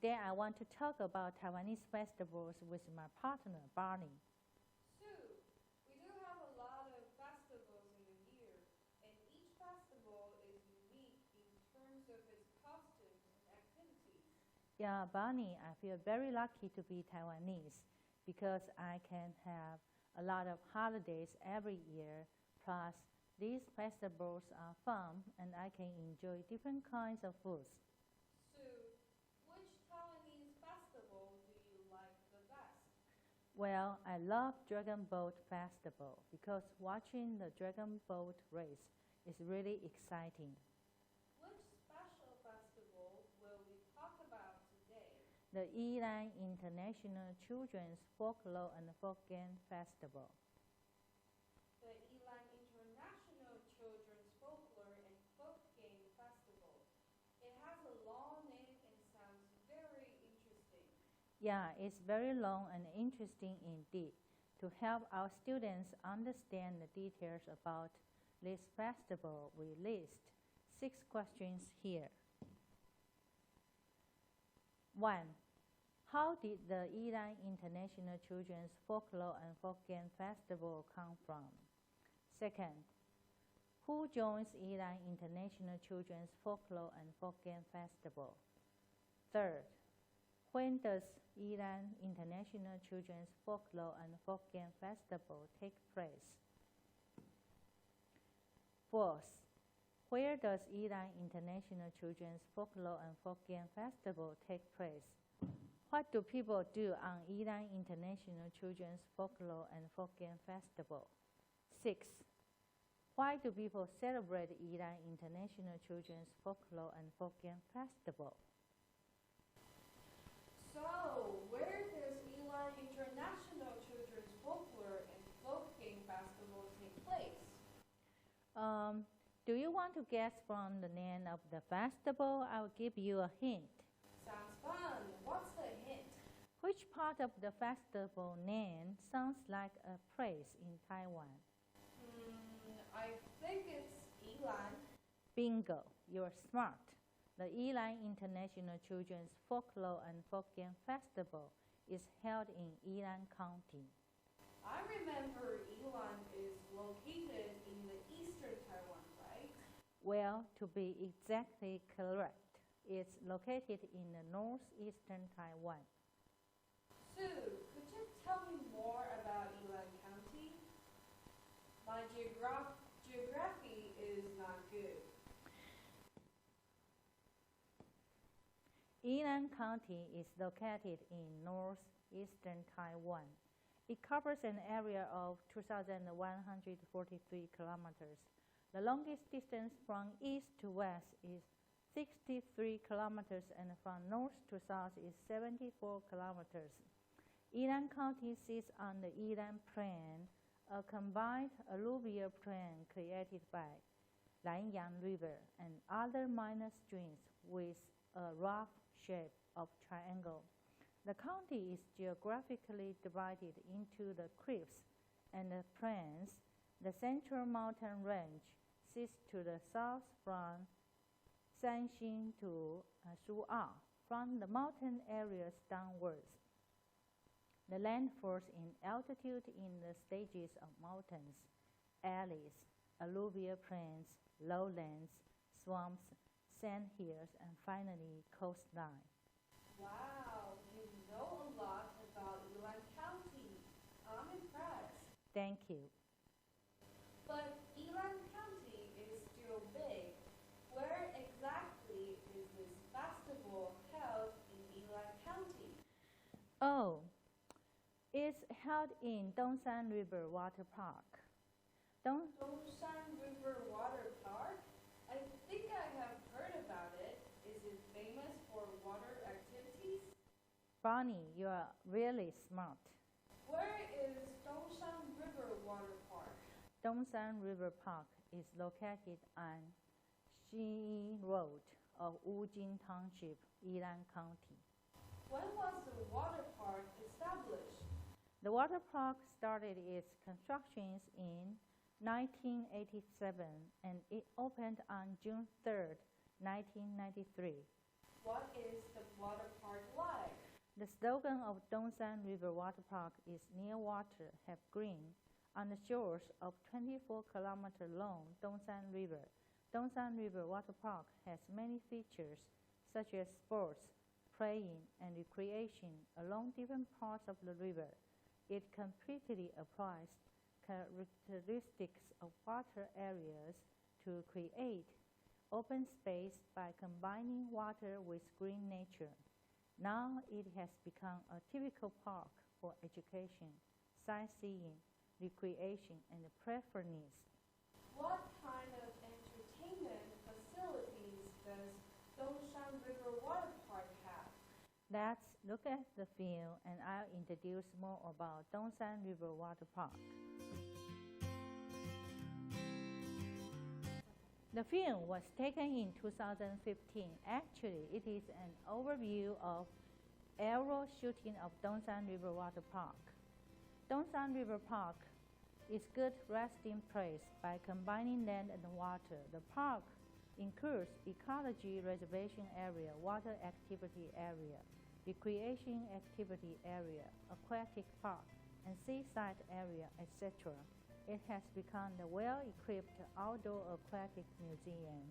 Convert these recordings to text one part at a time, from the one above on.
Today I want to talk about Taiwanese festivals with my partner, Barney. Sue, we do have a lot of festivals in the year, and each festival is unique in terms of its costumes and activities. Yeah, Barney, I feel very lucky to be Taiwanese because I can have a lot of holidays every year, plus these festivals are fun and I can enjoy different kinds of foods. Sue, which Taiwanese festival do you like the best? Well, I love Dragon Boat Festival because watching the Dragon Boat race is really exciting. Which special festival will we talk about today? The Yilan International Children's Folklore and Folkgame Festival. The Yilan International Children's Folklore and Folkgame Festival. It has a long name and sounds very interesting. Yeah, it's very long and interesting indeed. To help our students understand the details about this festival, we list 6 questions here. 1. How did the Yilan International Children's Folklore and Folkgame Festival come from? 2nd, who joins Yilan International Children's Folklore and Folkgame Festival? 3rd, when does Yilan International Children's Folklore and Folkgame Festival take place? 4th, where does Yilan International Children's Folklore and Folkgame Festival take place? What do people do on Yilan International Children's Folklore and Folkgame Festival? 6. Why do people celebrate Yilan International Children's Folklore and Folkgame Festival? So, where does Yilan International Children's Folklore and Folkgame Festival take place? Do you want to guess from the name of the festival? I'll give you a hint. Sounds fun. What's the hint? Which part of the festival name sounds like a place in Taiwan? I think it's Yilan. Bingo, you're smart. The Yilan International Children's Folklore and Folkgame Festival is held in Yilan County. I remember Yilan is located in the eastern Taiwan, right? Well, to be exactly correct, it's located in the northeastern Taiwan. Sue, could you tell me more about Yilan County? My geography is not good. Yilan County is located in northeastern Taiwan. It covers an area of 2,143 kilometers. The longest distance from east to west is 63 kilometers and from north to south is 74 kilometers. Yilan County sits on the Yilan Plain, a combined alluvial plain created by Lanyang River and other minor streams with a rough shape of triangle. The county is geographically divided into the cliffs and the plains. The central mountain range sits to the south from Sanxin to Su'ao, from the mountain areas downwards. The land falls in altitude in the stages of mountains, valleys, alluvial plains, lowlands, swamps, sand hills, and finally coastline. Wow, you know a lot about Yilan County. I'm impressed. Thank you. But Yilan County is still big. Where exactly is this festival held in Yilan County? Oh, it's held in Dongshan River Water Park. Dongshan River Water Park? I think I have heard about it. Is it famous for water activities? Barney, you are really smart. Where is Dongshan River Water Park? Dongshan River Park is located on Xi Road of Wujing Township, Yilan County. When was the water park established? The water park started its constructions in 1987 and it opened on June 3, 1993. What is the water park like? The slogan of Dongsan River Water Park is "Near water, have green." On the shores of 24-kilometer-long Dongsan River, Dongsan River Water Park has many features such as sports, playing, and recreation along different parts of the river. It completely applies characteristics of water areas to create open space by combining water with green nature. Now it has become a typical park for education, sightseeing, recreation, and preference. What kind of entertainment facilities does Dongshan River Water Park have? Let's look at the film and I'll introduce more about Dongsan River Water Park. The film was taken in 2015. Actually, it is an overview of aerial shooting of Dongsan River Water Park. Dongsan River Park is good resting place by combining land and water. The park includes ecology reservation area, water activity area, recreation activity area, aquatic park, and seaside area, etc. It has become the well-equipped outdoor aquatic museum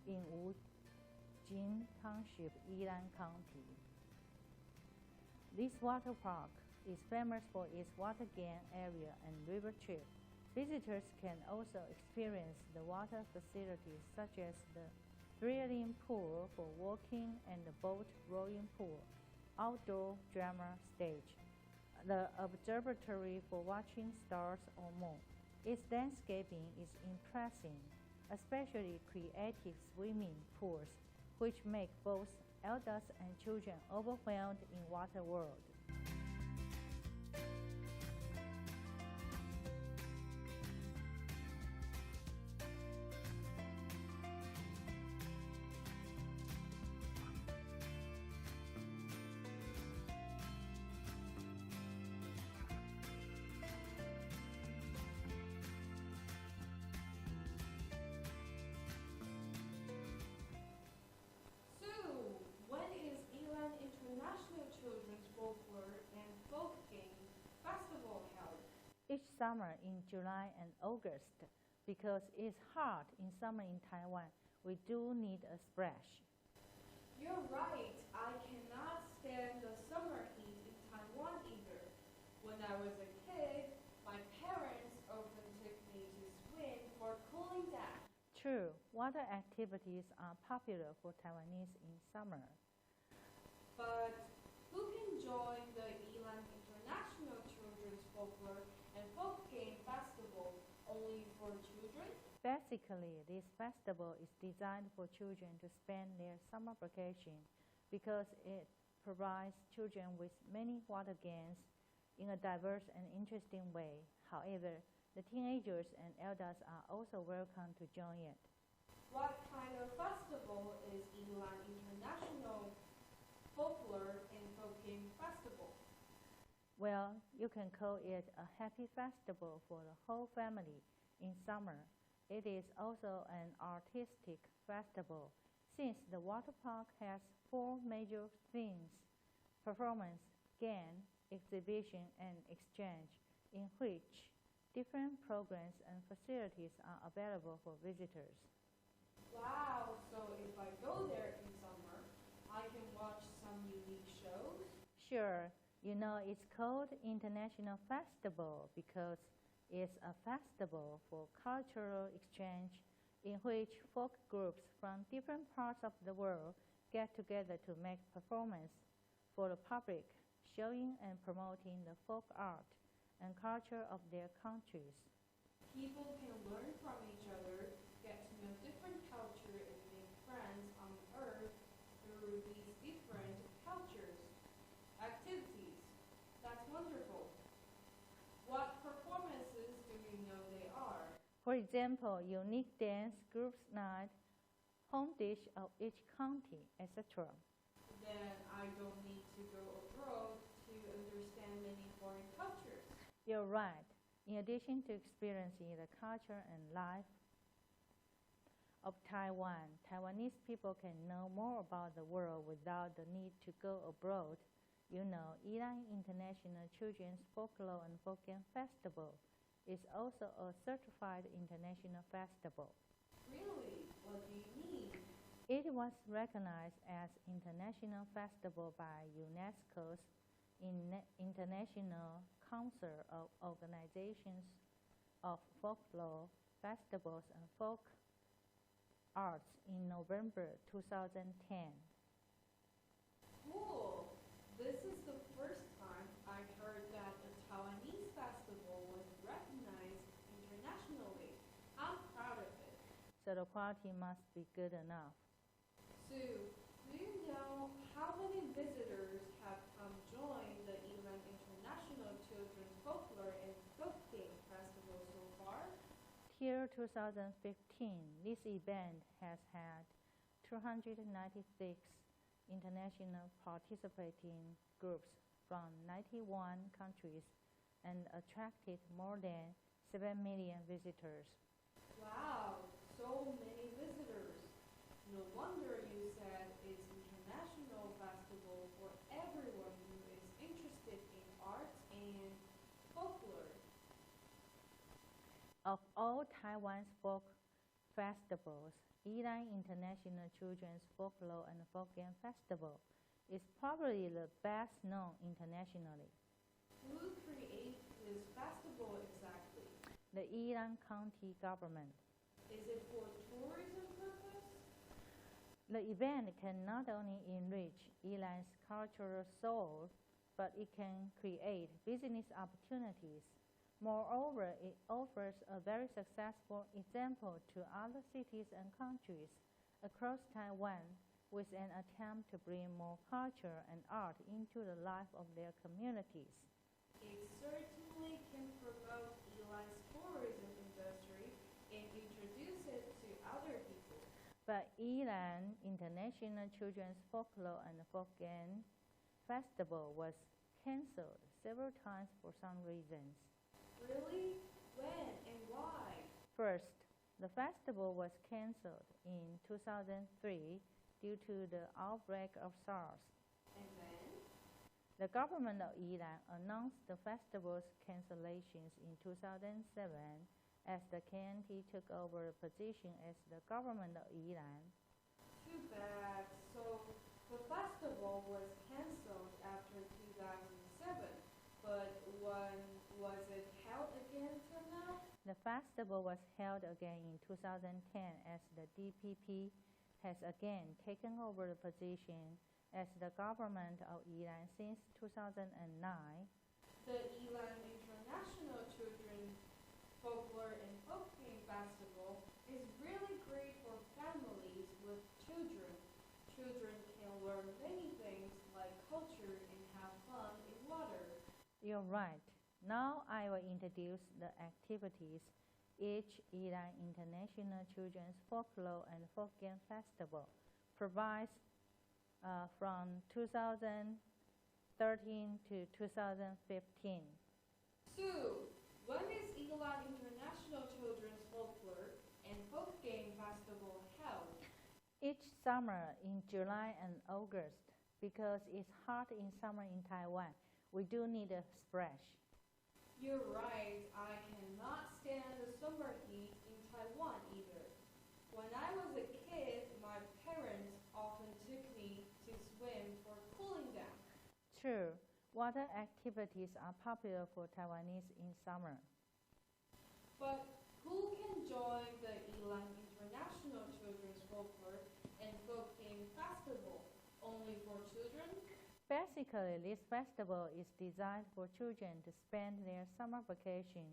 in Wujing Township, Yilan County. This water park is famous for its water game area and river trip. Visitors can also experience the water facilities such as the thrilling pool for walking and the boat rowing pool, outdoor drama stage, the observatory for watching stars or moon. Its landscaping is impressive, especially creative swimming pools, which make both adults and children overwhelmed in water world. Folklore and Folkgame festival held? Each summer in July and August, because it's hot in summer in Taiwan, we do need a splash. You're right. I cannot stand the summer heat in Taiwan either. When I was a kid, my parents often took me to swim for cooling down. True, water activities are popular for Taiwanese in summer. But who can join the Yilan International Children's Folklore and Folkgame Festival? Only for children? Basically, this festival is designed for children to spend their summer vacation because it provides children with many water games in a diverse and interesting way. However, the teenagers and adults are also welcome to join it. What kind of festival is Yilan International Folklore and Folkgame Festival? Well, you can call it a happy festival for the whole family in summer. It is also an artistic festival since the water park has 4 major themes: performance, game, exhibition, and exchange, in which different programs and facilities are available for visitors. Wow, so if I go there in summer, I can watch some unique shows? Sure, you know it's called International Festival because it's a festival for cultural exchange in which folk groups from different parts of the world get together to make performance for the public, showing and promoting the folk art and culture of their countries. People can learn from each other, get to know different culture, and make friends on earth through these different cultures. Activities. That's wonderful. What performances do you know they are? For example, unique dance, groups night, home dish of each county, etc. Then I don't need to go abroad to understand many foreign cultures. You're right. In addition to experiencing the culture and life of Taiwan, Taiwanese people can know more about the world without the need to go abroad. You know, Yilan International Children's Folklore and Folkgame Festival is also a certified international festival. Really? What do you mean? It was recognized as International Festival by UNESCO's International Council of Organizations of Folklore, Festivals and Folk Arts in November 2010. Cool! This is the first time I heard that a Taiwanese festival was recognized internationally. I'm proud of it. So the quality must be good enough. Sue, do you know how many visitors have come join the Yilan International Children's Folklore and Folkgame Festival so far? Till 2015, this event has had 296 international participating groups from 91 countries and attracted more than 7 million visitors. Wow, so many visitors. No wonder you said it's international festival for everyone who is interested in arts and folklore. Of all Taiwan's folk festivals, Yilan International Children's Folklore and Folkgame Festival is probably the best known internationally. Who created this festival exactly? The Yilan County government. Is it for tourism purpose? The event can not only enrich Yilan's cultural soul, but it can create business opportunities. Moreover, it offers a very successful example to other cities and countries across Taiwan with an attempt to bring more culture and art into the life of their communities. It certainly can promote Yilan's tourism industry and introduce it to other people. But Yilan International Children's Folklore and Folkgame Festival was cancelled several times for some reasons. Really? When and why? First, the festival was cancelled in 2003 due to the outbreak of SARS. And then? The government of Yilan announced the festival's cancellations in 2007 as the KNT took over the position as the government of Yilan. Too bad. So the festival was cancelled after 2007, but when was it held again till now? The festival was held again in 2010 as the DPP has again taken over the position as the government of Yilan since 2009. The Yilan International Children's Folklore and Folkgame Festival is really great for families with children. Children can learn many things like culture and have fun in water. You're right. Now I will introduce the activities each Yilan International Children's Folklore and Folkgame Festival provides from 2013 to 2015. Sue, when is Yilan International Children's Folklore and Folkgame Festival held? Each summer in July and August. Because it's hot in summer in Taiwan, we do need a splash. You're right, I cannot stand the summer heat in Taiwan either. When I was a kid, my parents often took me to swim for cooling down. True, water activities are popular for Taiwanese in summer. But who can join the Yilan International Children's Folklore and Folkgame Festival? Only for children? Basically, this festival is designed for children to spend their summer vacation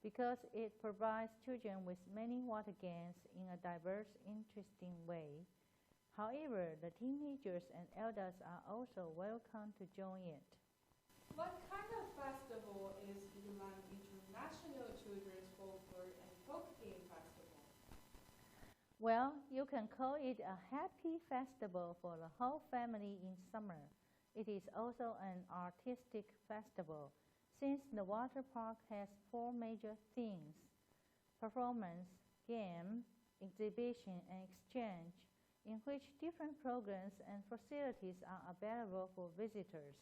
because it provides children with many water games in a diverse, interesting way. However, the teenagers and elders are also welcome to join it. What kind of festival is Yilan International Children's Folklore and Folkgame Festival? Well, you can call it a happy festival for the whole family in summer. It is also an artistic festival, since the water park has 4 major themes: performance, game, exhibition, and exchange, in which different programs and facilities are available for visitors.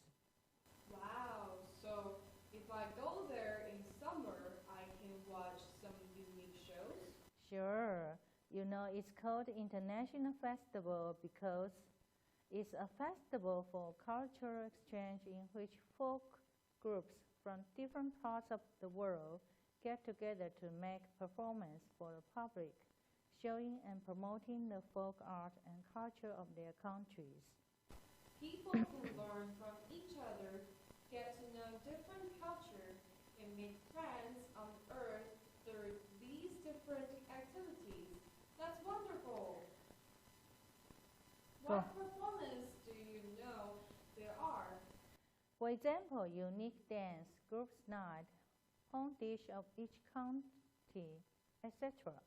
Wow, so if I go there in summer, I can watch some unique shows? Sure, you know it's called International Festival because it's a festival for cultural exchange in which folk groups from different parts of the world get together to make performance for the public, showing and promoting the folk art and culture of their countries. People can learn from each other, get to know different culture, and make friends on Earth through these different activities. That's wonderful. What performance do you know there are? For example, unique dance, groups night, home dish of each county, etc.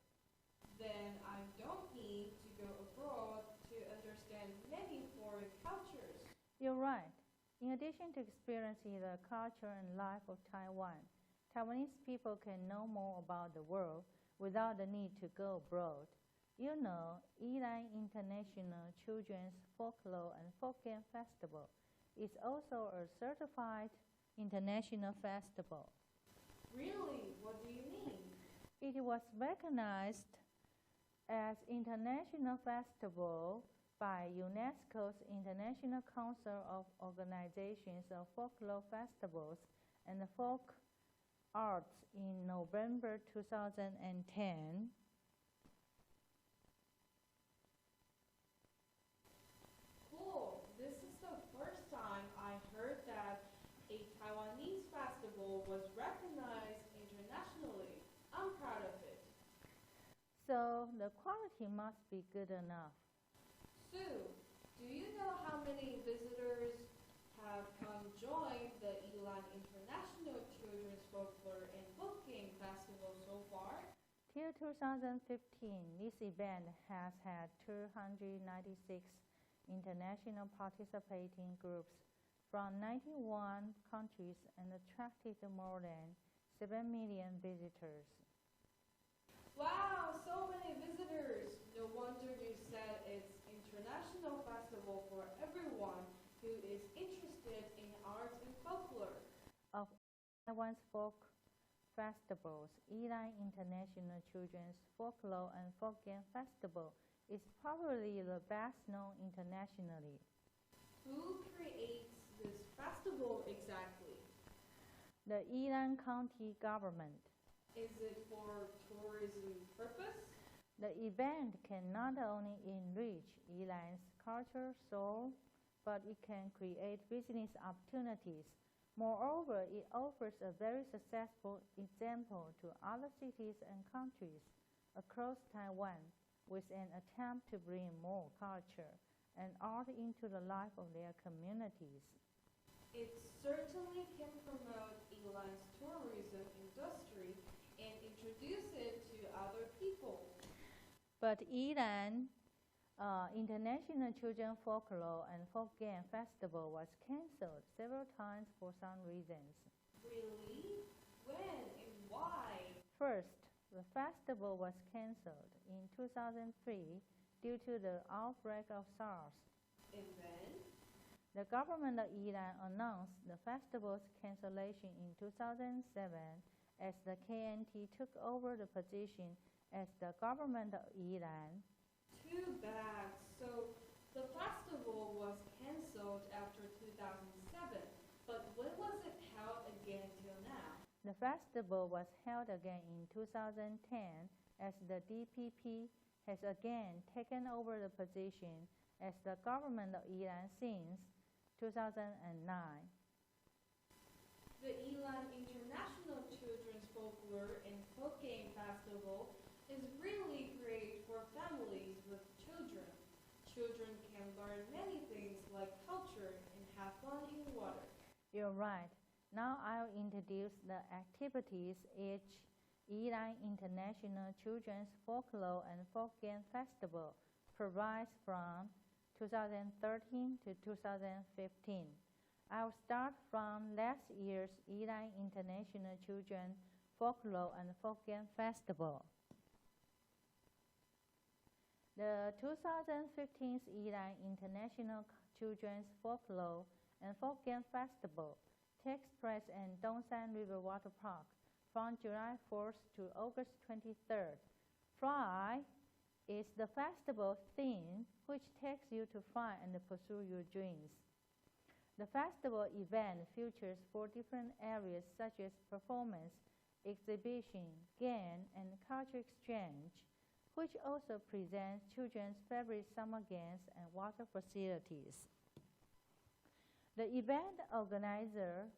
Then I don't need to go abroad to understand many foreign cultures. You're right. In addition to experiencing the culture and life of Taiwan, Taiwanese people can know more about the world without the need to go abroad. You know, Yilan International Children's Folklore and Folkgame Festival is also a certified international festival. Really? What do you mean? It was recognized as international festival by UNESCO's International Council of Organizations of Folklore Festivals and Folk Arts in November 2010. Cool. This is the first time I heard that a Taiwanese festival was recognized internationally. I'm proud of it. So the quality must be good enough. Sue, do you know how many visitors have come join the Yilan International Children's Folklore and Folkgame Festival so far? Till 2015, this event has had 296 international participating groups from 91 countries and attracted more than 7 million visitors. Wow, so many visitors! No wonder you said it's international festival for everyone who is interested in art and folklore. Of Taiwan's folk festivals, Yilan International Children's Folklore and Folkgame Festival is probably the best known internationally. Who creates this festival exactly? The Yilan County government. Is it for tourism purpose? The event can not only enrich Yilan's cultural soul, but it can create business opportunities. Moreover, it offers a very successful example to other cities and countries across Taiwan with an attempt to bring more culture and art into the life of their communities. It certainly can promote Yilan's tourism industry and introduce it to other people. But Yilan International Children's Folklore and Folkgame Festival was cancelled several times for some reasons. Really? When and why? First, the festival was cancelled in 2003 due to the outbreak of SARS. And then? The government of Yilan announced the festival's cancellation in 2007 as the KNT took over the position as the government of Yilan. Too bad. So the festival was cancelled after 2007, but when was it held again till now? The festival was held again in 2010 as the DPP has again taken over the position as the government of Yilan since 2009. The Yilan International Children's Folklore and Folkgame Festival is really great for families with children. Children can learn many things like culture and have fun in water. You're right. Now I'll introduce the activities each Yilan International Children's Folklore and Folkgame Festival provides from 2013 to 2015. I'll start from last year's Yilan International Children's Folklore and Folkgame Festival. The 2015 Iran International Children's Folklore and Folkgame Festival takes place in Dongsan River Water Park from July 4th to August 23rd. Fly is the festival theme which takes you to fly and pursue your dreams. The festival event features 4 different areas such as performance, exhibition, game, and culture exchange, which also presents children's favorite summer games and water facilities. The event organizer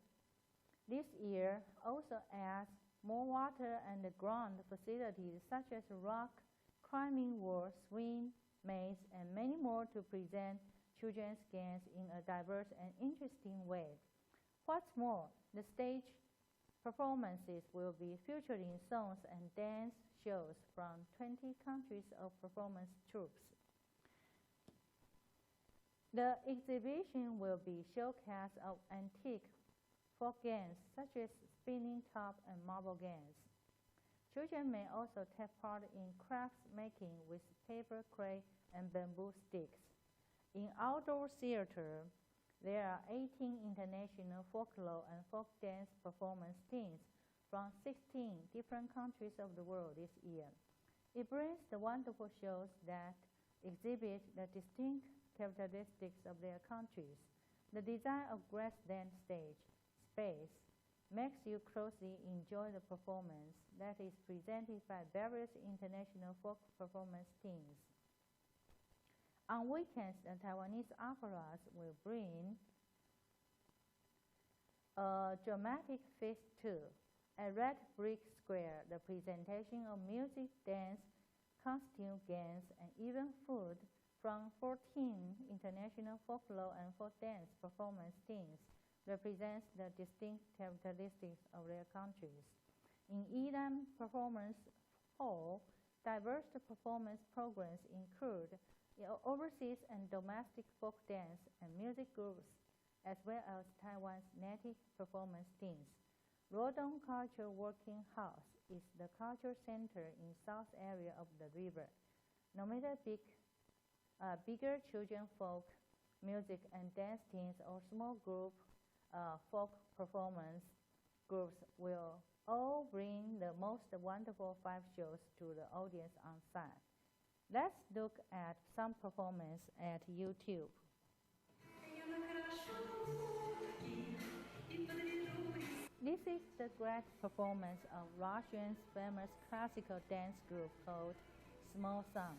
this year also adds more water and ground facilities such as rock climbing wall, swing, maze, and many more to present children's games in a diverse and interesting way. What's more, the stage performances will be featuring songs and dance shows from 20 countries of performance troops. The exhibition will be showcase of antique folk games such as spinning top and marble games. Children may also take part in crafts making with paper, clay, and bamboo sticks. In outdoor theater, there are 18 international folklore and folk dance performance teams from 16 different countries of the world this year. It brings the wonderful shows that exhibit the distinct characteristics of their countries. The design of grassland stage space makes you closely enjoy the performance that is presented by various international folk performance teams. On weekends, the Taiwanese operas will bring a dramatic feast too. At Red Brick Square, the presentation of music, dance, costume games, and even food from 14 international folklore and folk dance performance teams represents the distinct characteristics of their countries. In Iran Performance Hall, diverse performance programs include overseas and domestic folk dance and music groups, as well as Taiwan's native performance teams. Rodong Culture Working House is the culture center in south area of the river. No matter bigger children folk, music and dance teams or small group folk performance groups will all bring the most wonderful 5 shows to the audience on site. Let's look at some performance at YouTube. This is the great performance of Russia's famous classical dance group called Small Sun.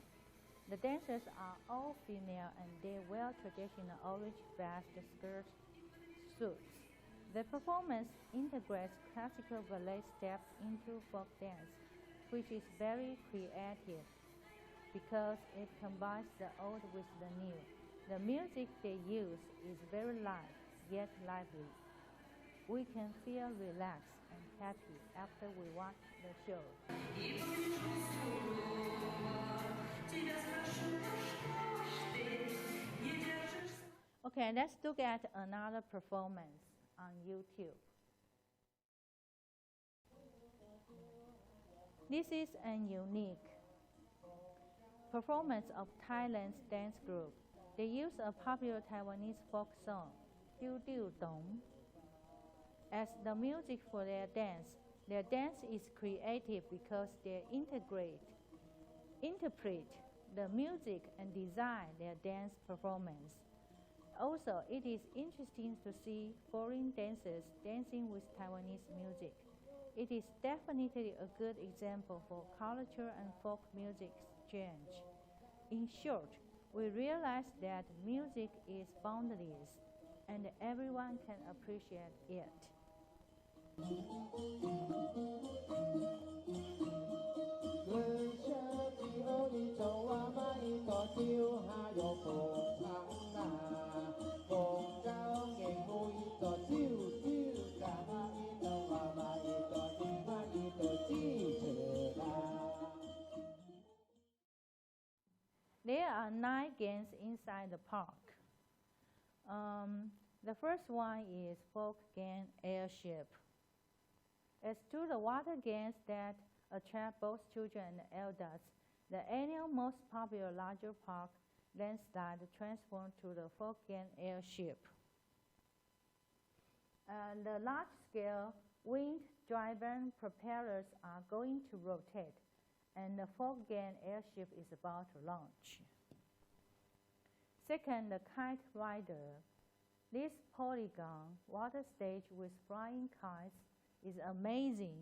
The dancers are all female and they wear traditional orange vest skirt suits. The performance integrates classical ballet steps into folk dance, which is very creative because it combines the old with the new. The music they use is very light, yet lively. We can feel relaxed and happy after we watch the show. Okay, let's look at another performance on YouTube. This is a unique performance of Thailand's dance group. They use a popular Taiwanese folk song, Diu Diu Dong, as the music for their dance. Their dance is creative because they interpret the music and design their dance performance. Also, it is interesting to see foreign dancers dancing with Taiwanese music. It is definitely a good example for culture and folk music exchange. In short, we realize that music is boundless and everyone can appreciate it. There are 9 games inside the park. The first one is Folkgame Airship. As to the water games that attract both children and elders, The annual most popular larger park landslide transformed to the Folkgame airship. The large-scale wind-driven propellers are going to rotate, and the Folkgame airship is about to launch. Second, the kite rider. This polygon water stage with flying kites is amazing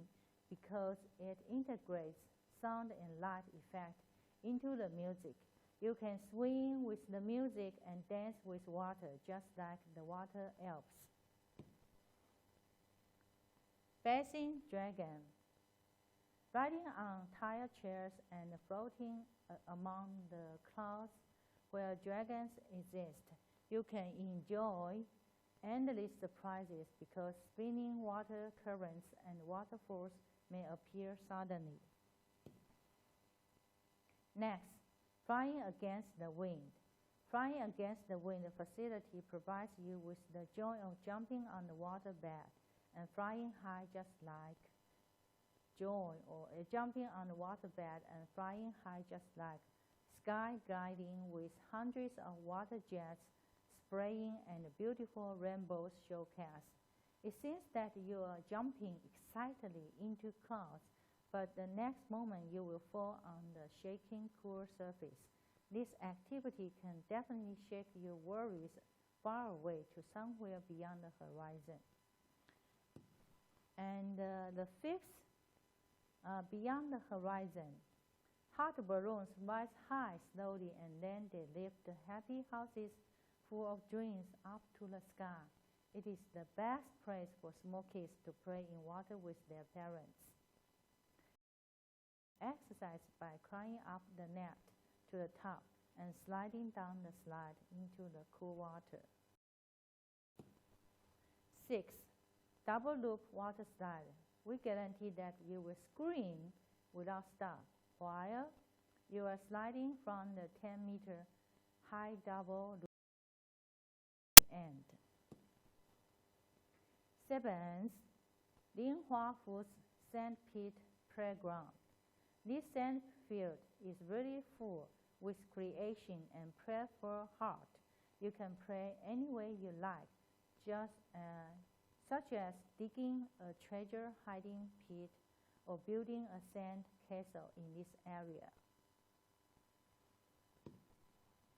because it integrates sound and light effect into the music. You can swing with the music and dance with water just like the water elves. Bathing dragon. Riding on tire chairs and floating among the clouds where dragons exist, you can enjoy endless surprises because spinning water currents and waterfalls may appear suddenly. Next, flying against the wind. Flying against the wind facility provides you with the joy of jumping on the waterbed and flying high just like jumping on the waterbed and flying high just like sky gliding with hundreds of water jets spraying and beautiful rainbows showcase. It seems that you are jumping excitedly into clouds, but the next moment you will fall on the shaking, cool surface. This activity can definitely shake your worries far away to somewhere beyond the horizon. And the fifth, beyond the horizon. Hot balloons rise high slowly and then they lift the happy houses full of dreams up to the sky. It is the best place for small kids to play in water with their parents. Exercise by climbing up the net to the top and sliding down the slide into the cool water. 6. Double loop water slide. We guarantee that you will scream without stop while you are sliding from the 10-meter high double loop end. 7. Linhua Foods Sand Pit Playground. This sand field is really full with creation and playful heart. You can play any way you like, such as digging a treasure hiding pit or building a sand castle in this area.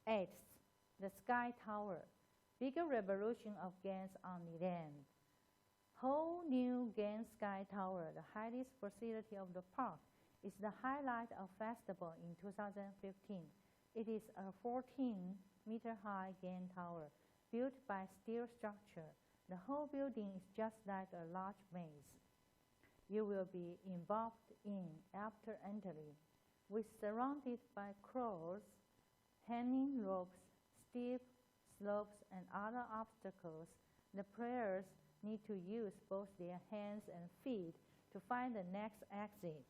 8. The Sky Tower. Bigger revolution of games on the land. Whole new game Sky Tower, the highest facility of the park, is the highlight of festival in 2015. It is a 14-meter-high game tower built by steel structure. The whole building is just like a large maze. You will be involved in after entering, with surrounded by crawls, hanging ropes, steep slopes, and other obstacles. The players need to use both their hands and feet to find the next exit.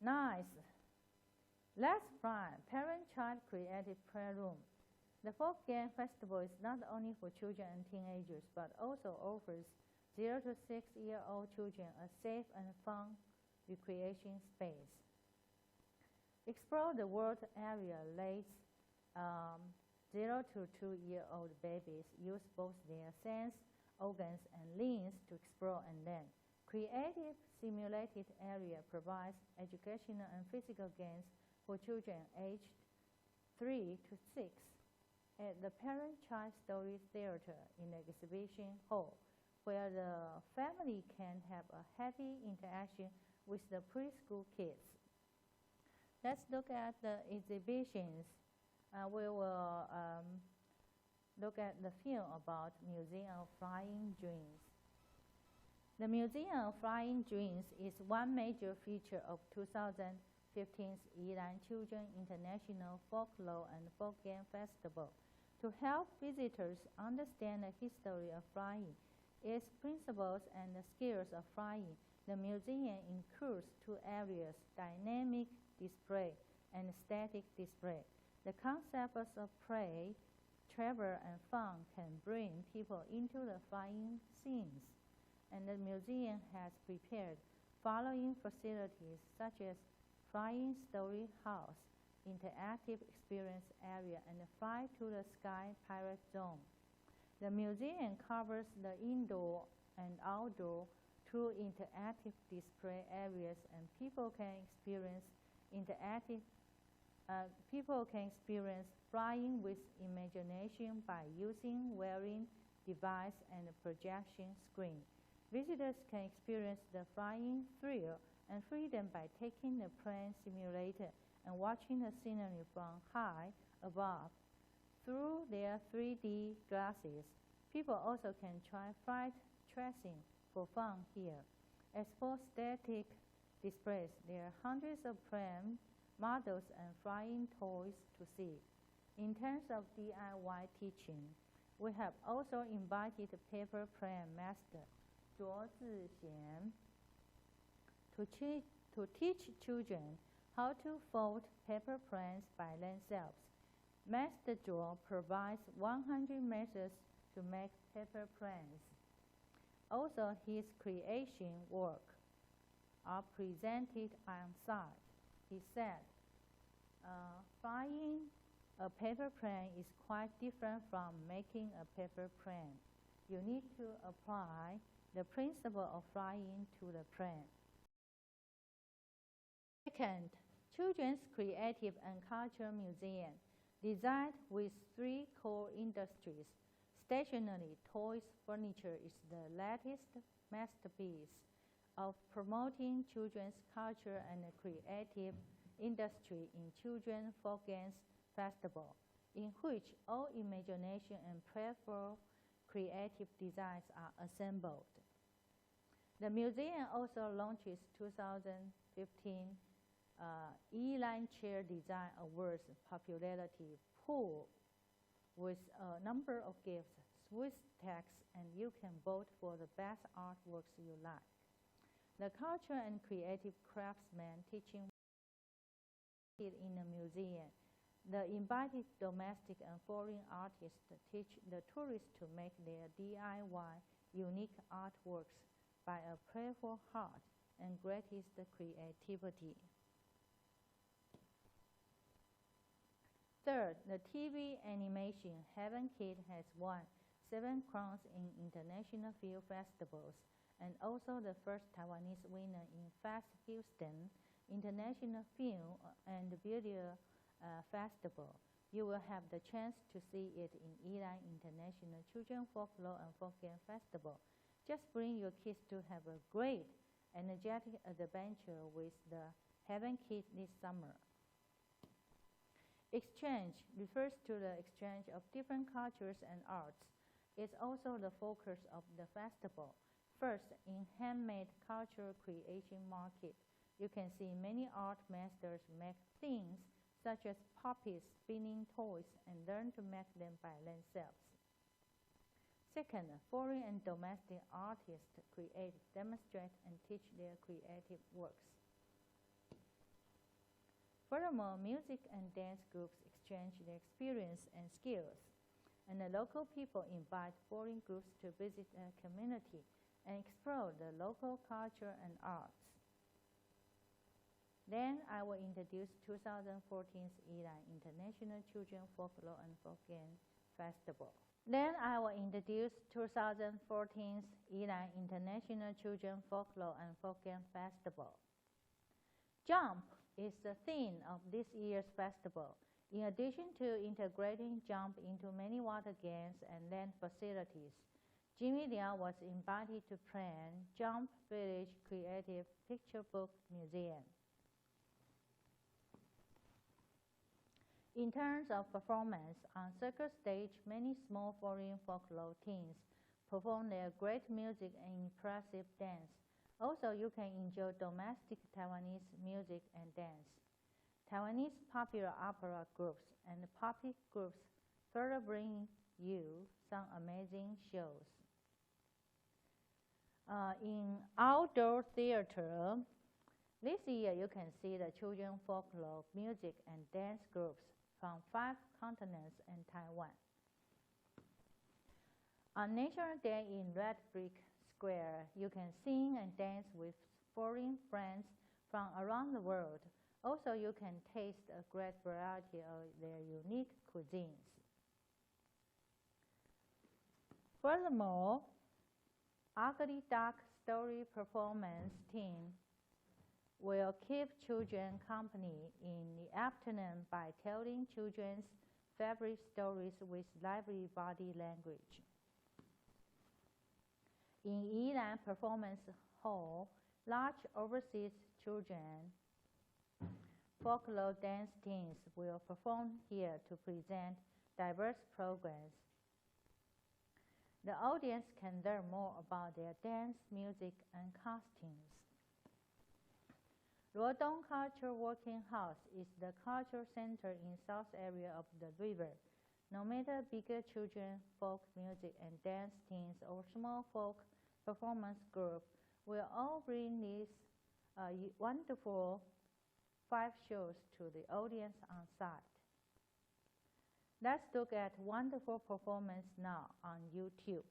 9. Let's Fly, Parent-Child Creative Playroom. The Folkgame Festival is not only for children and teenagers, but also offers 0 to 6-year-old children a safe and fun recreation space. Explore the World area lets 0 to 2-year-old babies use both their sense organs and limbs to explore and learn. Creative Simulated Area provides educational and physical games for children aged 3 to 6 at the Parent-Child Story Theater in the exhibition hall, where the family can have a happy interaction with the preschool kids. Let's look at the exhibitions. We will look at the film about Museum of Flying Dreams. The Museum of Flying Dreams is one major feature of 2015's Yilan Children International Folklore and Folkgame Festival. To help visitors understand the history of flying, its principles and the skills of flying, the museum includes 2 areas, dynamic display and static display. The concepts of play, travel, and fun can bring people into the flying scenes, and the museum has prepared following facilities such as flying story house, interactive experience area, and fly to the sky pirate zone. The museum covers the indoor and outdoor through interactive display areas, and people can experience flying with imagination by using wearing device and projection screen. Visitors can experience the flying thrill and freedom by taking the plane simulator and watching the scenery from high above through their 3D glasses. People also can try flight tracing for fun here. As for static displays, there are hundreds of plane models and flying toys to see. In terms of DIY teaching, we have also invited paper plane master Zhuo Zixian to teach children how to fold paper planes by themselves. Master Zhuo provides 100 methods to make paper planes. Also, his creation work are presented on site. He said, flying a paper plane is quite different from making a paper plane. You need to apply the principle of flying to the plane. Second, Children's Creative and Culture Museum, designed with 3 core industries. Stationery, toys, furniture is the latest masterpiece of promoting children's culture and creative industry in Children's Folkgame Festival, in which all imagination and playful creative designs are assembled. The museum also launches 2015 E-Line Chair Design Awards popularity pool with a number of gifts, Swiss tax, and you can vote for the best artworks you like. The culture and creative craftsmen teaching in the museum. The invited domestic and foreign artists teach the tourists to make their DIY unique artworks by a playful heart and greatest creativity. Third, the TV animation Heaven Kid has won 7 crowns in international film festivals and also the first Taiwanese winner in Fast Houston International Film and Video Festival. You will have the chance to see it in E-Line International Children Folklore and Folkgame Festival. Just bring your kids to have a great, energetic adventure with the Heaven Kid this summer. Exchange refers to the exchange of different cultures and arts. It's also the focus of the festival. First, in handmade cultural creation market, you can see many art masters make things such as puppies, spinning toys, and learn to make them by themselves. Second, foreign and domestic artists create, demonstrate, and teach their creative works. Furthermore, music and dance groups exchange their experience and skills, and the local people invite foreign groups to visit their community and explore the local culture and arts. Then I will introduce 2014's E-Line International Children Folklore and Folkgame Festival. Then I will introduce 2014's E-Line International Children Folklore and Folkgame Festival. Jump is the theme of this year's festival. In addition to integrating jump into many water games and land facilities, Jimmy Liao was invited to plan Jump Village Creative Picture Book Museum. In terms of performance, on circus stage, many small foreign folklore teams perform their great music and impressive dance. Also, you can enjoy domestic Taiwanese music and dance. Taiwanese popular opera groups and puppet groups further bring you some amazing shows. In outdoor theater, this year you can see the children folklore music and dance groups from 5 continents and Taiwan. On National Day in Red Brick Square, you can sing and dance with foreign friends from around the world. Also, you can taste a great variety of their unique cuisines. Furthermore, Ugly Duck story performance team will keep children company in the afternoon by telling children's favorite stories with lively body language. In Yilan Performance Hall, large overseas children folklore dance teams will perform here to present diverse programs. The audience can learn more about their dance, music, and costumes. Luodong Culture Working House is the cultural center in south area of the river. No matter bigger children, folk music and dance teams or small folk performance group will all bring these wonderful 5 shows to the audience on site. Let's look at wonderful performance now on YouTube.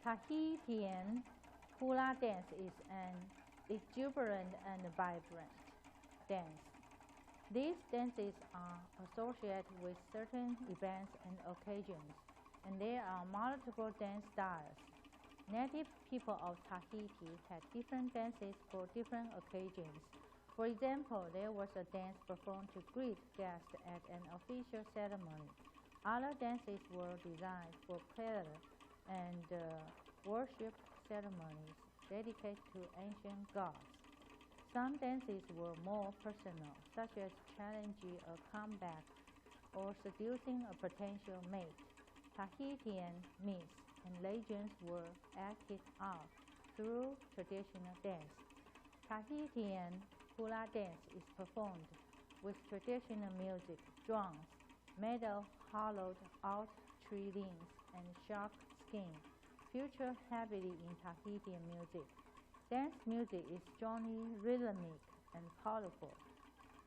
Tahitian hula dance is an exuberant and vibrant dance. These dances are associated with certain events and occasions, and there are multiple dance styles. Native people of Tahiti had different dances for different occasions. For example, there was a dance performed to greet guests at an official ceremony. Other dances were designed for prayer and worship ceremonies dedicated to ancient gods. Some dances were more personal, such as challenging a comeback or seducing a potential mate. Tahitian myths and legends were acted out through traditional dance. Tahitian hula dance is performed with traditional music, drums made of hollowed-out tree limbs and shark skin, feature heavily in Tahitian music. Dance music is strongly rhythmic and powerful.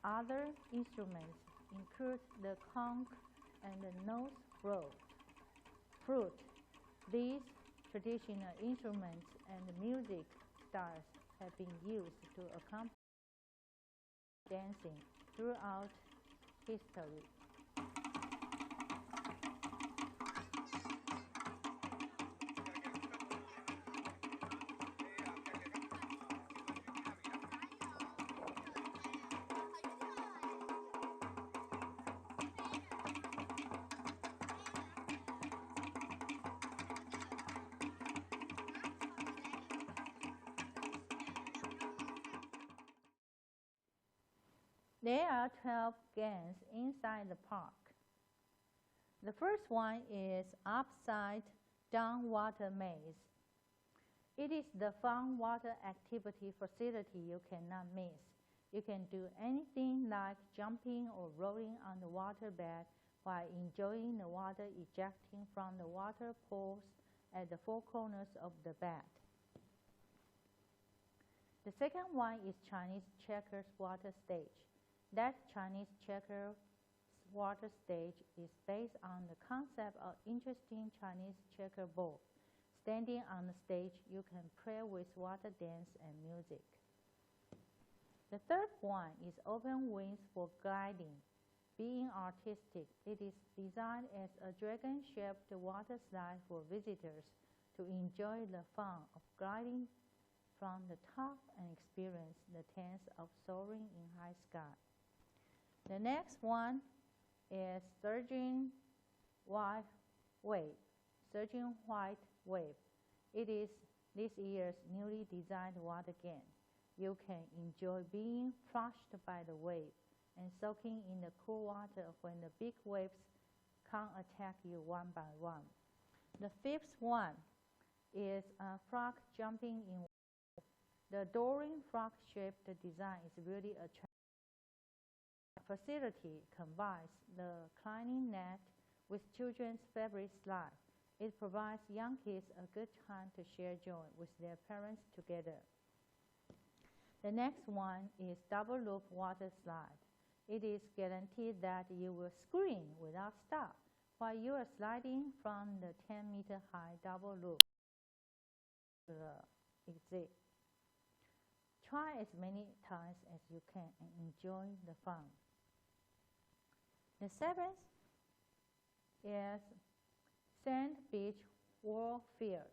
Other instruments include the conch and the nose flute. These traditional instruments and music styles have been used to accompany dancing throughout history. There are 12 games inside the park. The first one is Upside Down Water Maze. It is the fun water activity facility you cannot miss. You can do anything like jumping or rolling on the water bed while enjoying the water ejecting from the water pools at the 4 corners of the bed. The second one is Chinese Checkers Water Stage. That Chinese checkers water stage is based on the concept of interesting Chinese checkerboard. Standing on the stage, you can play with water dance and music. The third one is Open Wings for Gliding. Being artistic, it is designed as a dragon-shaped water slide for visitors to enjoy the fun of gliding from the top and experience the tense of soaring in high sky. The next one is Surging White Wave. Surging White Wave. It is this year's newly designed water game. You can enjoy being flushed by the wave and soaking in the cool water when the big waves come attack you one by one. The fifth one is frog jumping in water. The adoring frog-shaped design is really attractive. The facility combines the climbing net with children's favorite slide. It provides young kids a good time to share joy with their parents together. The next one is Double Loop Water Slide. It is guaranteed that you will scream without stop while you are sliding from the 10-meter high double loop to the exit. Try as many times as you can and enjoy the fun. The seventh is Sand Beach World Field.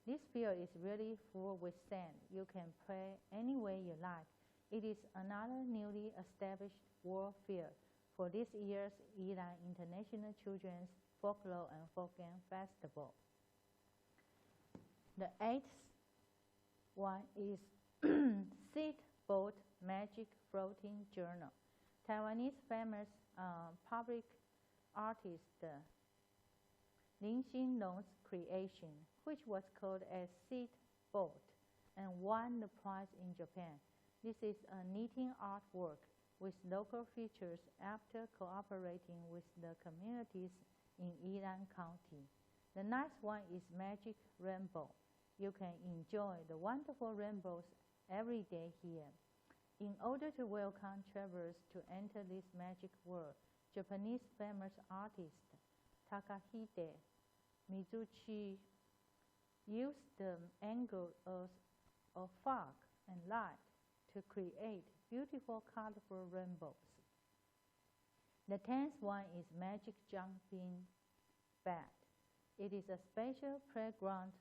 This field is really full with sand. You can play any way you like. It is another newly established world field for this year's Yilan International Children's Folklore and Folkgame Festival. The eighth one is Seed Boat Magic Floating Journal. Taiwanese famous public artist Lin Xinlong's creation, which was called as Seed Boat and won the prize in Japan. This is a knitting artwork with local features after cooperating with the communities in Yilan County. The next one is Magic Rainbow. You can enjoy the wonderful rainbows every day here. In order to welcome travelers to enter this magic world, Japanese famous artist Takahide Mizuchi used the angle of fog and light to create beautiful colorful rainbows. The 10th one is Magic Jumping Bed. It is a special playground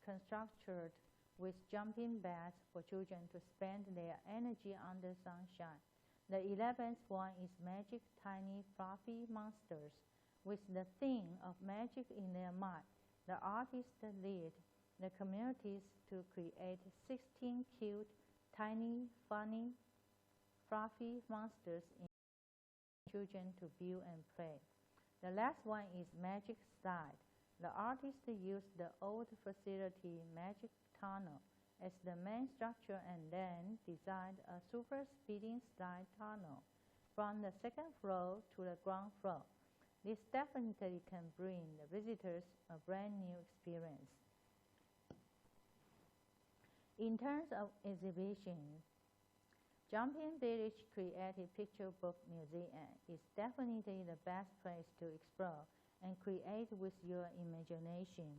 constructed with jumping beds for children to spend their energy under sunshine. The 11th one is Magic Tiny Fluffy Monsters. With the theme of magic in their mind, the artists lead the communities to create 16 cute, tiny, funny, fluffy monsters in children to view and play. The last one is Magic Slide. The artist used the old facility Magic Tunnel as the main structure and then designed a super speeding slide tunnel from the second floor to the ground floor. This definitely can bring the visitors a brand new experience. In terms of exhibition, Jumping Village Creative Picture Book Museum is definitely the best place to explore and create with your imagination.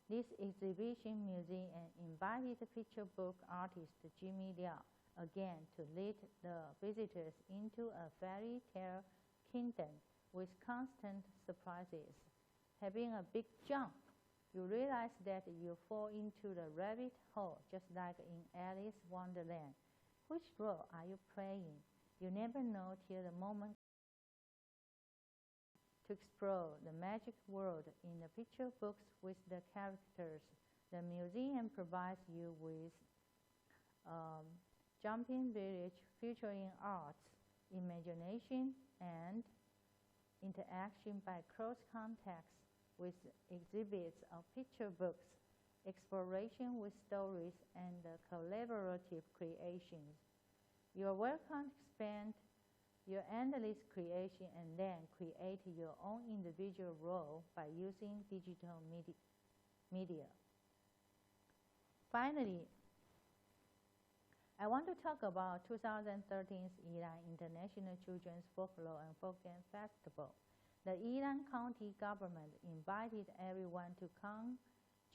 This exhibition museum invited picture book artist Jimmy Liao again to lead the visitors into a fairy tale kingdom with constant surprises. Having a big jump, you realize that you fall into the rabbit hole just like in Alice Wonderland. Which role are you playing? You never know till the moment to explore the magic world in the picture books with the characters. The museum provides you with Jumping Village featuring arts, imagination, and interaction by close contact with exhibits of picture books, exploration with stories, and collaborative creations. You are welcome to expand your endless creation and then create your own individual role by using digital media. Finally, I want to talk about 2013's Yilan International Children's Folklore and Folkgame Festival. The Yilan County government invited everyone to come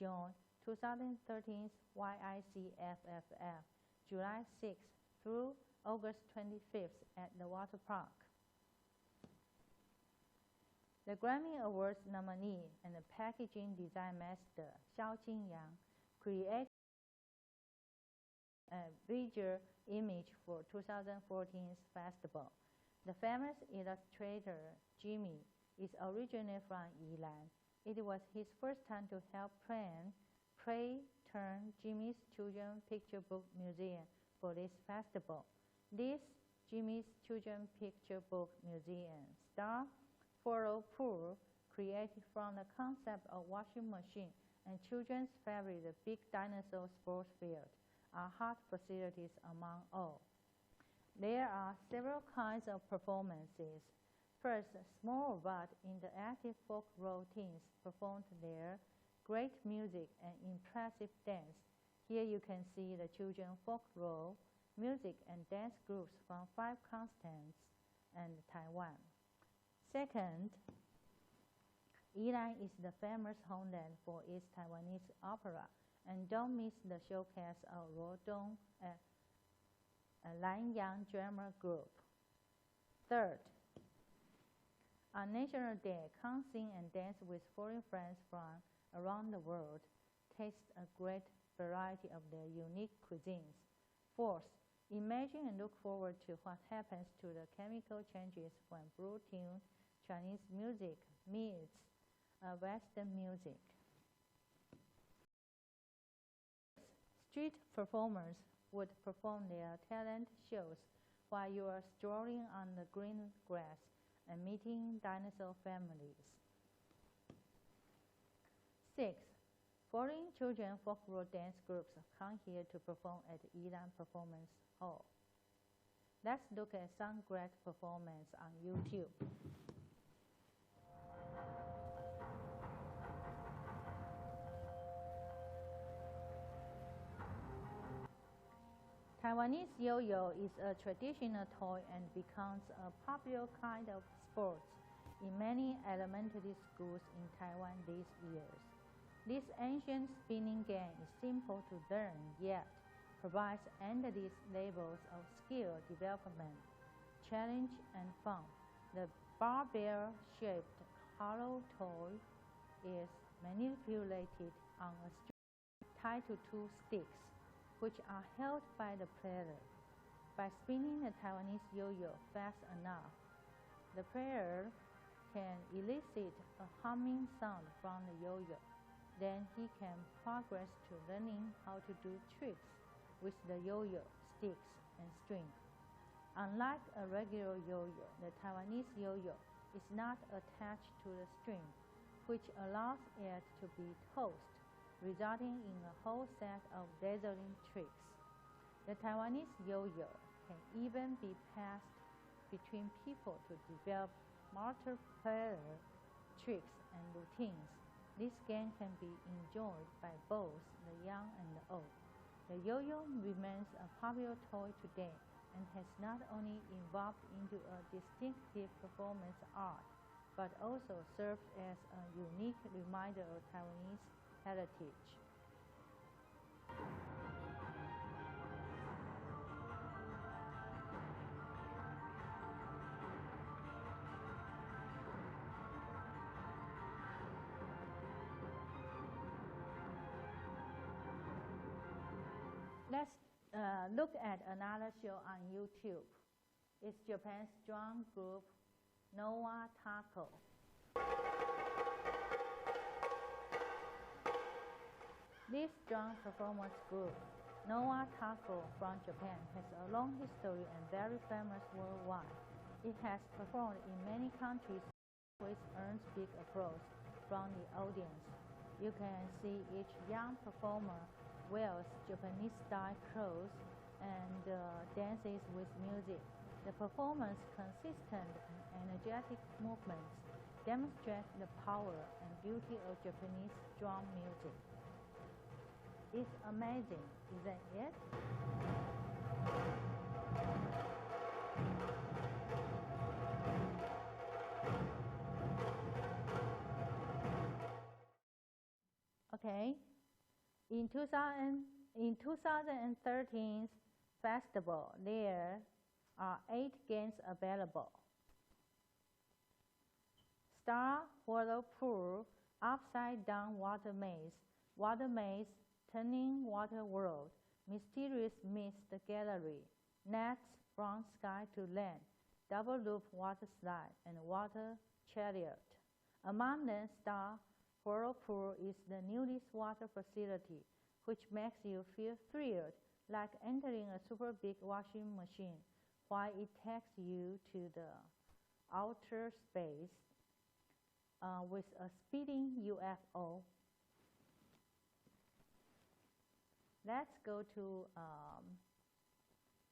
join 2013's YICFFF, July 6th through August 25th at the water park. The Grammy Awards nominee and the packaging design master Xiao Jingyang created a visual image for 2014's festival. The famous illustrator Jimmy is originally from Yilan. It was his first time to help turn Jimmy's Children's Picture Book Museum for this festival. This Jimmy's Children's Picture Book Museum star photo pool created from the concept of washing machine and children's favorite, the big dinosaur sports field, are hot facilities among all. There are several kinds of performances. First, small but interactive folk routines performed there, great music and impressive dance. Here you can see the children folklore, music and dance groups from 5 continents and Taiwan. Second, Yilan is the famous homeland for its Taiwanese opera, and don't miss the showcase of Rodong, a Lanyang drama group. Third, on National Day, come sing and dance with foreign friends from around the world. Taste a great variety of their unique cuisines. Fourth, imagine and look forward to what happens to the chemical changes when blue-tuned Chinese music meets Western music. Street performers would perform their talent shows while you are strolling on the green grass and meeting dinosaur families. 6. Foreign children folklore dance groups come here to perform at Yilan Performance Hall. Let's look at some great performance on YouTube. Taiwanese yo-yo is a traditional toy and becomes a popular kind of sport in many elementary schools in Taiwan these years. This ancient spinning game is simple to learn, yet provides endless levels of skill development, challenge, and fun. The barbell-shaped hollow toy is manipulated on a string tied to two sticks, which are held by the player. By spinning the Taiwanese yo-yo fast enough, the player can elicit a humming sound from the yo-yo. Then he can progress to learning how to do tricks with the yo-yo, sticks, and string. Unlike a regular yo-yo, the Taiwanese yo-yo is not attached to the string, which allows it to be tossed, resulting in a whole set of dazzling tricks. The Taiwanese yo-yo can even be passed between people to develop multiplayer tricks and routines. This game can be enjoyed by both the young and the old. The yo-yo remains a popular toy today and has not only evolved into a distinctive performance art, but also serves as a unique reminder of Taiwanese heritage. Let's look at another show on YouTube. It's Japan's drum group, Noah Taco. This drum performance group, Noah Taco from Japan, has a long history and very famous worldwide. It has performed in many countries, which earns big applause from the audience. You can see each young performer wears Japanese-style clothes and dances with music. The performance, consistent and energetic movements, demonstrate the power and beauty of Japanese drum music. It's amazing, isn't it? Okay. In 2013's festival, there are 8 games available. Star Whirlpool, Upside Down Water Maze, Turning Water World, Mysterious Mist Gallery, Nets from Sky to Land, Double Loop Water Slide, and Water Chariot. Among them, Star Whirlpool is the newest water facility, which makes you feel thrilled, like entering a super big washing machine, while it takes you to the outer space with a speeding UFO. Let's go to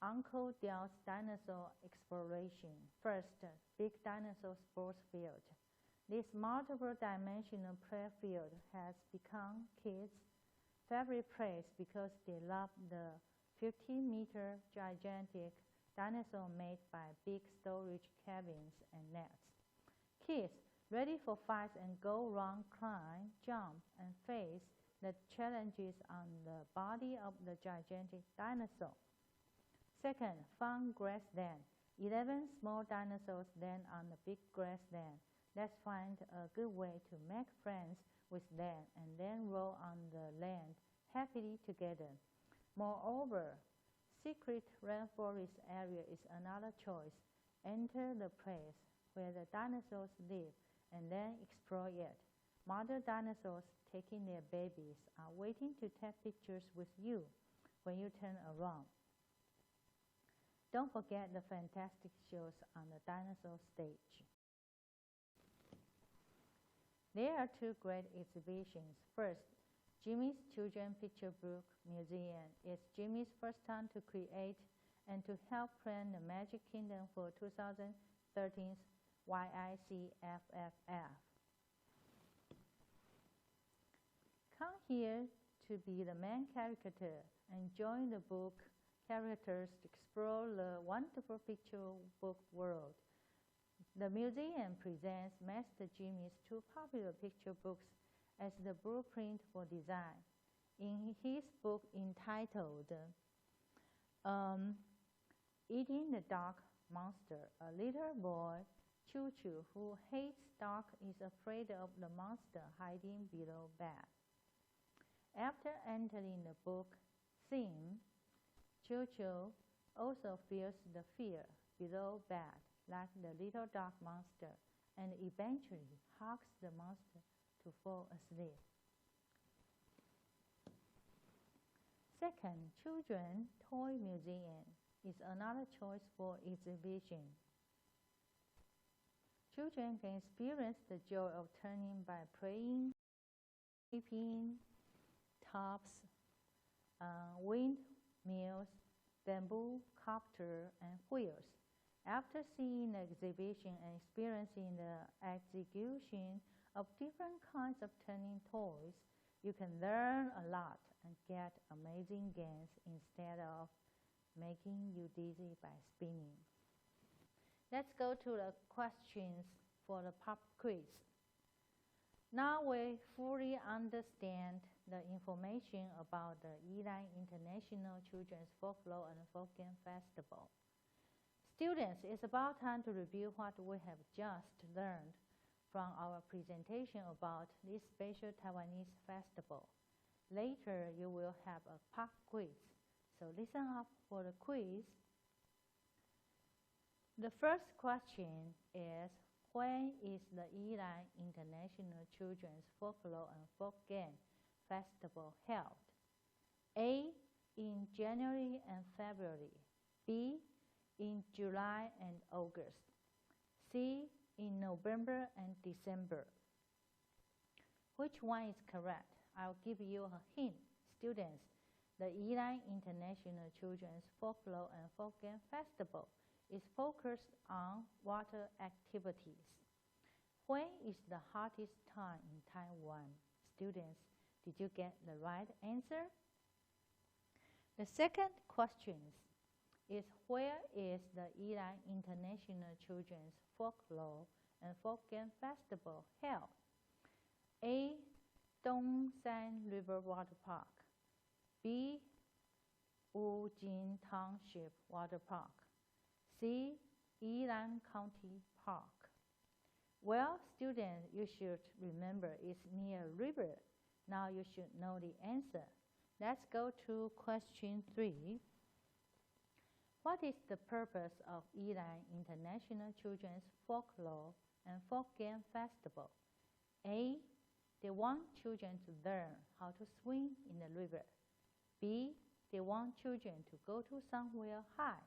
Uncle Dale's Dinosaur Exploration. First, Big Dinosaur Sports Field. This multiple-dimensional playfield has become kids' favorite place because they love the 50-meter gigantic dinosaur made by big storage cabins and nets. Kids ready for fights and go run, climb, jump, and face the challenges on the body of the gigantic dinosaur. Second, fun grassland. 11 small dinosaurs land on the big grassland. Let's find a good way to make friends with them and then roll on the land happily together. Moreover, secret rainforest area is another choice. Enter the place where the dinosaurs live and then explore it. Mother dinosaurs taking their babies are waiting to take pictures with you when you turn around. Don't forget the fantastic shows on the dinosaur stage. There are two great exhibitions. First, Jimmy's Children's Picture Book Museum is Jimmy's first time to create and to help plan the Magic Kingdom for 2013's YICFFF. Come here to be the main character and join the book characters to explore the wonderful picture book world. The museum presents Master Jimmy's two popular picture books as the blueprint for design. In his book entitled Eating the Dark Monster, a little boy, Choo-Choo, who hates dark, is afraid of the monster hiding below bed. After entering the book theme, Choo-Choo also feels the fear below bed, like the little dark monster, and eventually hugs the monster to fall asleep. Second, Children's Toy Museum is another choice for exhibition. Children can experience the joy of turning by playing, flipping, tops, windmills, bamboo, copter, and wheels. After seeing the exhibition and experiencing the execution of different kinds of turning toys, you can learn a lot and get amazing gains instead of making you dizzy by spinning. Let's go to the questions for the pop quiz. Now we fully understand the information about the Elan International Children's Folklore and Folkgame Festival. Students, it's about time to review what we have just learned from our presentation about this special Taiwanese festival. Later, you will have a pop quiz, so listen up for the quiz. The first question is, when is the Elan International Children's Folklore and Folkgame Festival held? A, in January and February. B, in July and August. C, in November and December. Which one is correct? I'll give you a hint. Students, the Elan International Children's Folklore and Folkgame Festival is focused on water activities. When is the hottest time in Taiwan? Students, did you get the right answer? The second question is, where is the Elan International Children's Folklore and Folkgame Festival held? A, Dongshan River Water Park. B, Wujing Township Water Park. C, Elan County Park. Well, students, you should remember it's near a river. Now you should know the answer. Let's go to question 3. What is the purpose of Elan International Children's Folklore and Folkgame Festival? A, they want children to learn how to swim in the river. B, they want children to go to somewhere high.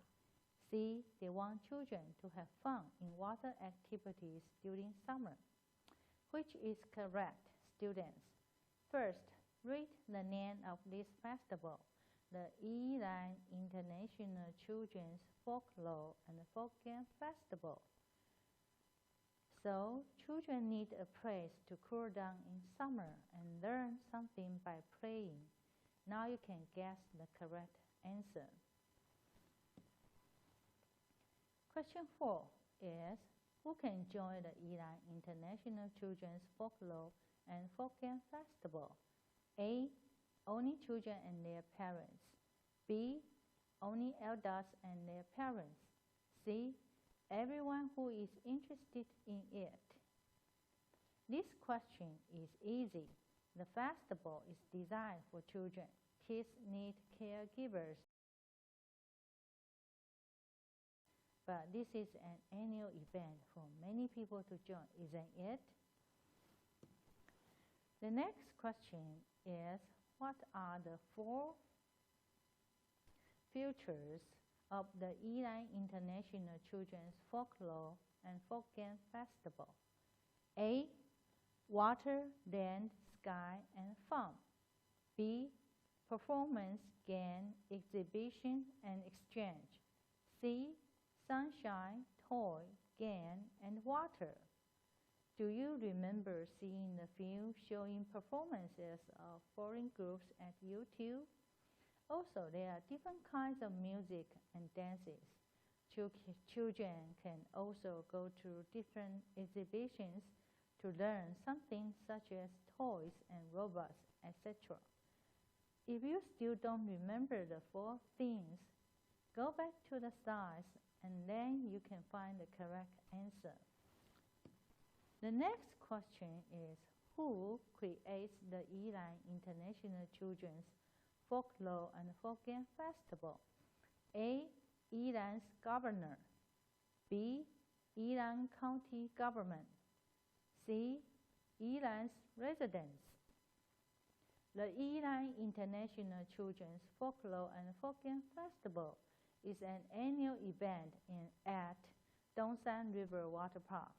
C, they want children to have fun in water activities during summer. Which is correct, students? First, read the name of this festival, the Elan International Children's Folklore and Folkgame Festival. So, children need a place to cool down in summer and learn something by playing. Now you can guess the correct answer. Question 4 is, who can join the Ilan International Children's Folklore and Folkgame Festival? A. Only children and their parents. B. Only elders and their parents. C. Everyone who is interested in it. This question is easy. The festival is designed for children. Kids need caregivers. But this is an annual event for many people to join, isn't it? The next question is, what are the 4 features of the Ilan International Children's Folklore and Folkgame Festival? A. Water, land, sky, and fun. B. Performance, game, exhibition, and exchange. C. Sunshine, toy, game, and water. Do you remember seeing the film showing performances of foreign groups at YouTube? Also, there are different kinds of music and dances. Children can also go to different exhibitions to learn something such as toys and robots, etc. If you still don't remember the 4 things, go back to the slides and then you can find the correct answer. The next question is, who creates the Ilan International Children's Folklore and Folkgame Festival? A. Ilan's governor. B. Ilan County government. C. Ilan's residents. The Ilan International Children's Folklore and Folkgame Festival is an annual event at Dongsan River Water Park.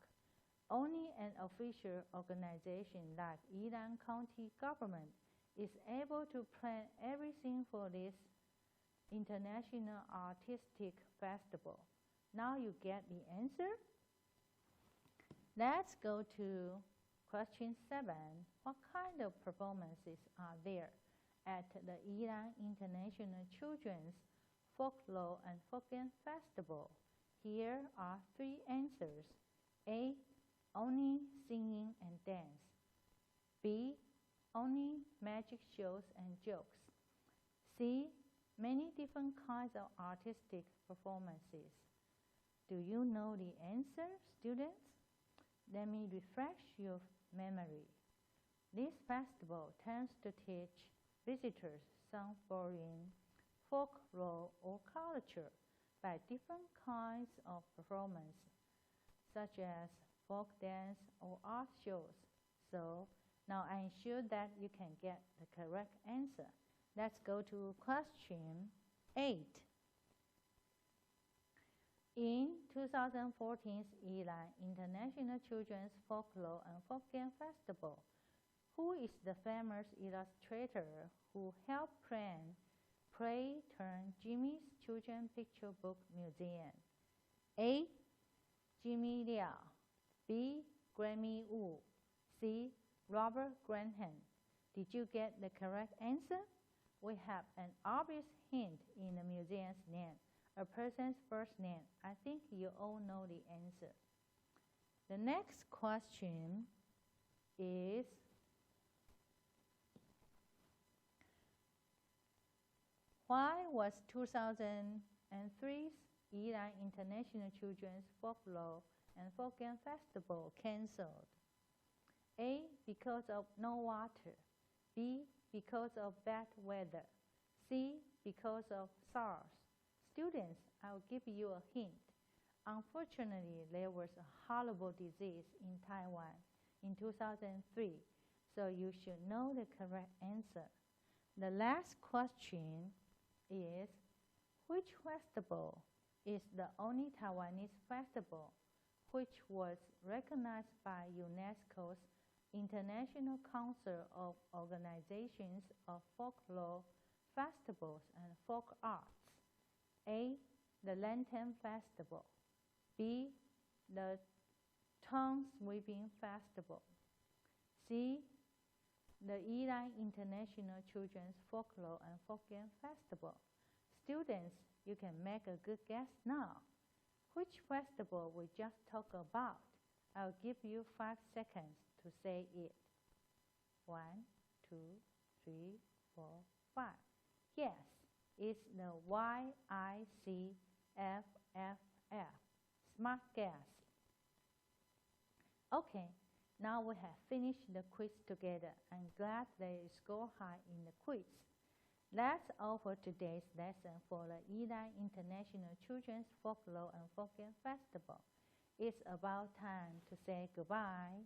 Only an official organization like Ilan County government is able to plan everything for this international artistic festival. Now you get the answer? Let's go to question 7. What kind of performances are there at the Ilan International Children's Folklore and Folkgame Festival? Here are 3 answers. A. Only singing and dance. B. Only magic shows and jokes. C. Many different kinds of artistic performances. Do you know the answer, students? Let me refresh your memory. This festival tends to teach visitors some foreign folklore or culture by different kinds of performance, such as folk dance or art shows. So now I'm sure that you can get the correct answer. Let's go to question 8. In 2014's Ilan International Children's Folklore and Folkgame Festival, who is the famous illustrator who helped plan Pray Turn Jimmy's Children's Picture Book Museum? A. Jimmy Liao. B. Grammy Wu. C. Robert Granham. Did you get the correct answer? We have an obvious hint in the museum's name, a person's first name. I think you all know the answer. The next question is, why was 2003's Ilan International Children's Folklore and Folkgame Festival cancelled? A. Because of no water. B. Because of bad weather. C. Because of SARS. Students, I'll give you a hint. Unfortunately, there was a horrible disease in Taiwan in 2003, so you should know the correct answer. The last question is, which festival is the only Taiwanese festival which was recognized by UNESCO's International Council of Organizations of Folklore, Festivals, and Folk Arts? A. The Lantern Festival. B. The Tongue Sweeping Festival. C. The Ilan International Children's Folklore and Folkgame Festival. Students, you can make a good guess now. Which festival we just talked about? I'll give you 5 seconds to say it. 1, 2, 3, 4, 5. Yes, it's the YICFFF, Smart Guess. Okay, now we have finished the quiz together. I'm glad they scored high in the quiz. That's all for today's lesson for the Eli International Children's Folklore and Folkgame Festival. It's about time to say goodbye.